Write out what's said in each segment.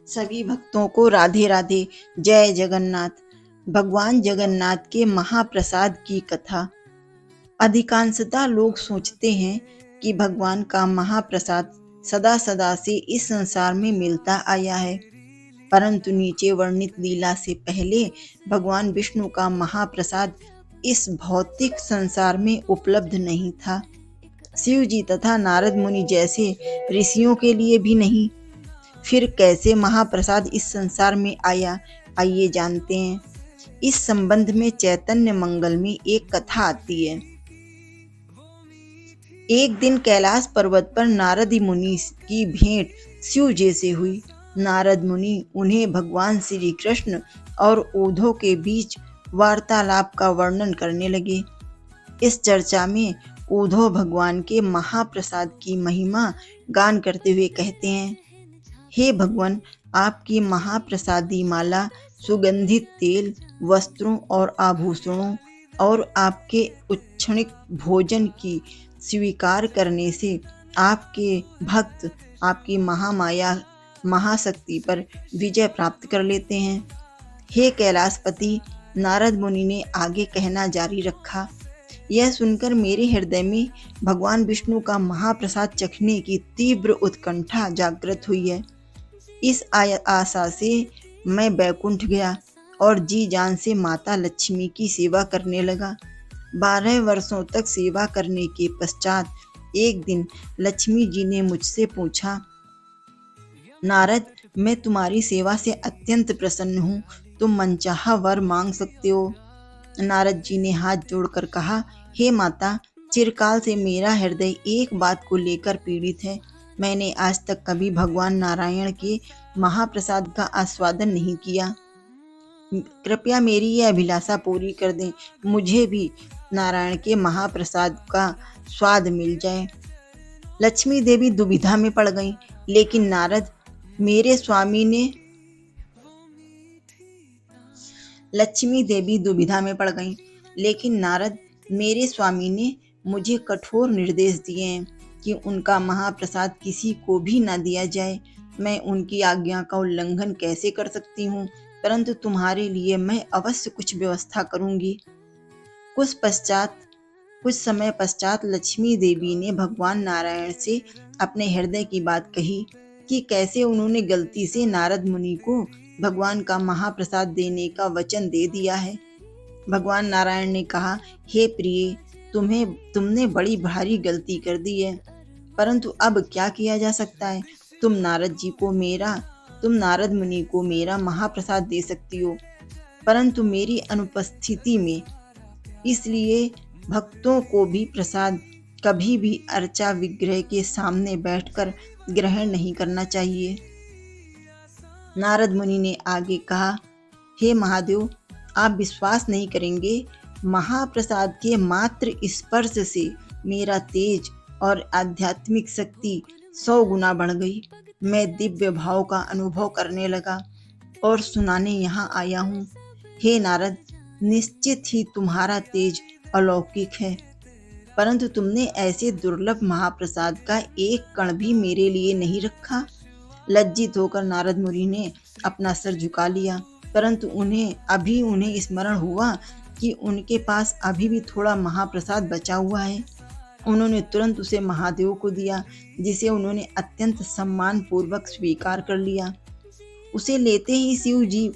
सभी भक्तों को राधे राधे। जय जगन्नाथ। भगवान जगन्नाथ के महाप्रसाद की कथा। अधिकांशतः लोग सोचते हैं कि भगवान का महाप्रसाद सदा सदा से इस संसार में मिलता आया है, परंतु नीचे वर्णित लीला से पहले भगवान विष्णु का महाप्रसाद इस भौतिक संसार में उपलब्ध नहीं था। शिव जी तथा नारद मुनि जैसे ऋषियों के लिए भी नहीं। फिर कैसे महाप्रसाद इस संसार में आया, आइए जानते हैं। इस संबंध में चैतन्य मंगल में एक कथा आती है। एक दिन कैलाश पर्वत पर नारद मुनि की भेंट शिव जी से हुई। नारद मुनि उन्हें भगवान श्री कृष्ण और उद्धव के बीच वार्तालाप का वर्णन करने लगे। इस चर्चा में उद्धव भगवान के महाप्रसाद की महिमा गान करते हुए कहते हैं, हे भगवान, आपकी महाप्रसादी माला सुगंधित तेल, वस्त्रों और आभूषणों और आपके उच्छृणित भोजन की स्वीकार करने से आपके भक्त आपकी महामाया महाशक्ति पर विजय प्राप्त कर लेते हैं। हे कैलाशपति, नारद मुनि ने आगे कहना जारी रखा, यह सुनकर मेरे हृदय में भगवान विष्णु का महाप्रसाद चखने की तीव्र उत्कंठा जागृत हुई है। इस आशा से मैं बैकुंठ गया और जी जान से माता लक्ष्मी की सेवा करने लगा। 12 वर्षों तक सेवा करने के पश्चात एक दिन लक्ष्मी जी ने मुझसे पूछा, नारद, मैं तुम्हारी सेवा से अत्यंत प्रसन्न हूँ, तुम मनचाहा वर मांग सकते हो। नारद जी ने हाथ जोड़कर कहा, हे माता, चिरकाल से मेरा हृदय एक बात को लेकर पीड़ित है। मैंने आज तक कभी भगवान नारायण के महाप्रसाद का आस्वादन नहीं किया। कृपया मेरी यह अभिलाषा पूरी कर दें, मुझे भी नारायण के महाप्रसाद का स्वाद मिल जाए। लक्ष्मी देवी दुविधा में पड़ गईं, लेकिन नारद मेरे स्वामी ने लक्ष्मी देवी दुविधा में पड़ गईं, लेकिन नारद मेरे स्वामी ने मुझे कठोर निर्देश दिए हैं कि उनका महाप्रसाद किसी को भी न दिया जाए। मैं उनकी आज्ञा का उल्लंघन कैसे कर सकती हूँ, परंतु तुम्हारे लिए मैं अवश्य कुछ व्यवस्था करूंगी। कुछ समय पश्चात लक्ष्मी देवी ने भगवान नारायण से अपने हृदय की बात कही कि कैसे उन्होंने गलती से नारद मुनि को भगवान का महाप्रसाद देने का वचन दे दिया है। भगवान नारायण ने कहा, हे प्रिय, तुमने बड़ी भारी गलती कर दी है, परंतु अब क्या किया जा सकता है। तुम नारद मुनि को मेरा महाप्रसाद दे सकती हो, परंतु मेरी अनुपस्थिति में। इसलिए भक्तों को भी प्रसाद कभी भी अर्चा विग्रह के सामने बैठकर ग्रहण नहीं करना चाहिए। नारद मुनि ने आगे कहा, हे महादेव, आप विश्वास नहीं करेंगे, महाप्रसाद के मात्र स्पर्श से मेरा तेज और आध्यात्मिक शक्ति 100 गुना बढ़ गई। मैं दिव्य भाव का अनुभव करने लगा और सुनाने यहाँ आया हूँ। हे नारद, निश्चित ही तुम्हारा तेज अलौकिक है, परंतु तुमने ऐसे दुर्लभ महाप्रसाद का एक कण भी मेरे लिए नहीं रखा। लज्जित होकर नारद मुनि ने अपना सर झुका लिया, परंतु उन्हें स्मरण हुआ कि उनके पास अभी भी थोड़ा महाप्रसाद बचा हुआ है। उन्होंने तुरंत उसे महादेव को दिया, जिसे उन्होंने अत्यंत सम्मान पूर्वक स्वीकार कर लिया। उसे लेते ही शिव जी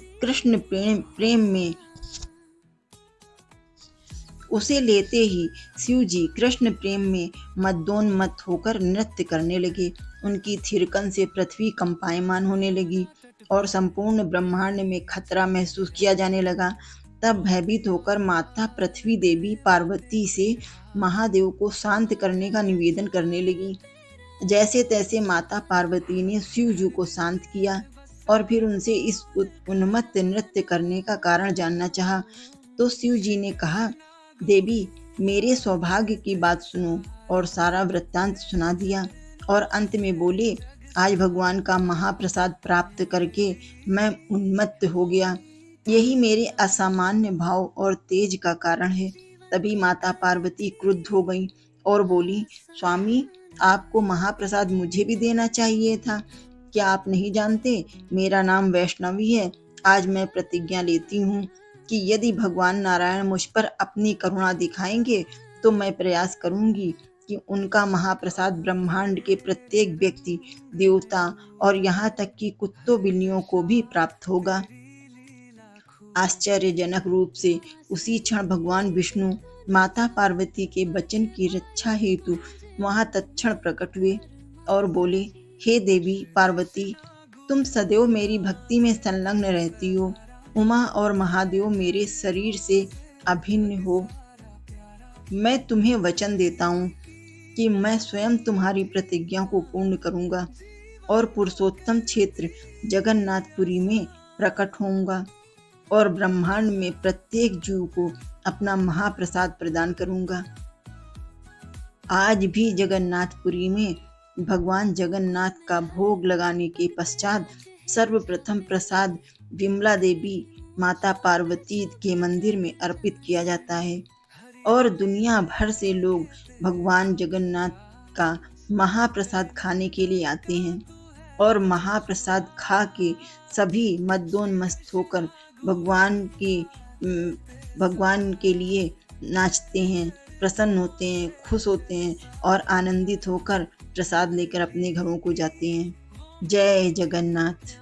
कृष्ण प्रेम में मदोन्मत्त होकर नृत्य करने लगे। उनकी थिरकन से पृथ्वी कंपायमान होने लगी और संपूर्ण ब्रह्मांड में खतरा महसूस किया जाने लगा। तब भयभीत होकर माता पृथ्वी देवी पार्वती से महादेव को शांत करने का निवेदन करने लगी। जैसे तैसे माता पार्वती ने शिव जी को शांत किया और फिर उनसे इस उन्मत्त नृत्य करने का कारण जानना चाहा। तो शिव जी ने कहा, देवी, मेरे सौभाग्य की बात सुनो, और सारा वृत्तांत सुना दिया और अंत में बोले, आज भगवान का महाप्रसाद प्राप्त करके मैं उन्मत्त हो गया। यही मेरे असामान्य भाव और तेज का कारण है। तभी माता पार्वती क्रुद्ध हो गई और बोली, स्वामी, आपको महाप्रसाद मुझे भी देना चाहिए था। क्या आप नहीं जानते, मेरा नाम वैष्णवी है। आज मैं प्रतिज्ञा लेती हूँ कि यदि भगवान नारायण मुझ पर अपनी करुणा दिखाएंगे तो मैं प्रयास करूंगी कि उनका महाप्रसाद ब्रह्मांड के प्रत्येक व्यक्ति, देवता और यहाँ तक कि कुत्तों बिल्लियों को भी प्राप्त होगा। आश्चर्यजनक रूप से उसी क्षण भगवान विष्णु माता पार्वती के वचन की रक्षा हेतु वहां तत्क्षण प्रकट हुए और बोले, हे देवी पार्वती, तुम सदैव मेरी भक्ति में संलग्न रहती हो। उमा और महादेव मेरे शरीर से अभिन्न हो। मैं तुम्हें वचन देता हूँ कि मैं स्वयं तुम्हारी प्रतिज्ञा को पूर्ण करूंगा और पुरुषोत्तम क्षेत्र जगन्नाथपुरी में प्रकट होऊंगा और ब्रह्मांड में प्रत्येक जीव को अपना महाप्रसाद प्रदान करूंगा। आज भी जगन्नाथपुरी में भगवान जगन्नाथ का भोग लगाने के पश्चात सर्वप्रथम प्रसाद विमला देवी माता पार्वती के मंदिर में अर्पित किया जाता है और दुनिया भर से लोग भगवान जगन्नाथ का महाप्रसाद खाने के लिए आते हैं और महाप्रसाद खा के सभी मदोन्मस्त होकर भगवान के लिए नाचते हैं, प्रसन्न होते हैं, खुश होते हैं और आनंदित होकर प्रसाद लेकर अपने घरों को जाते हैं। जय जगन्नाथ।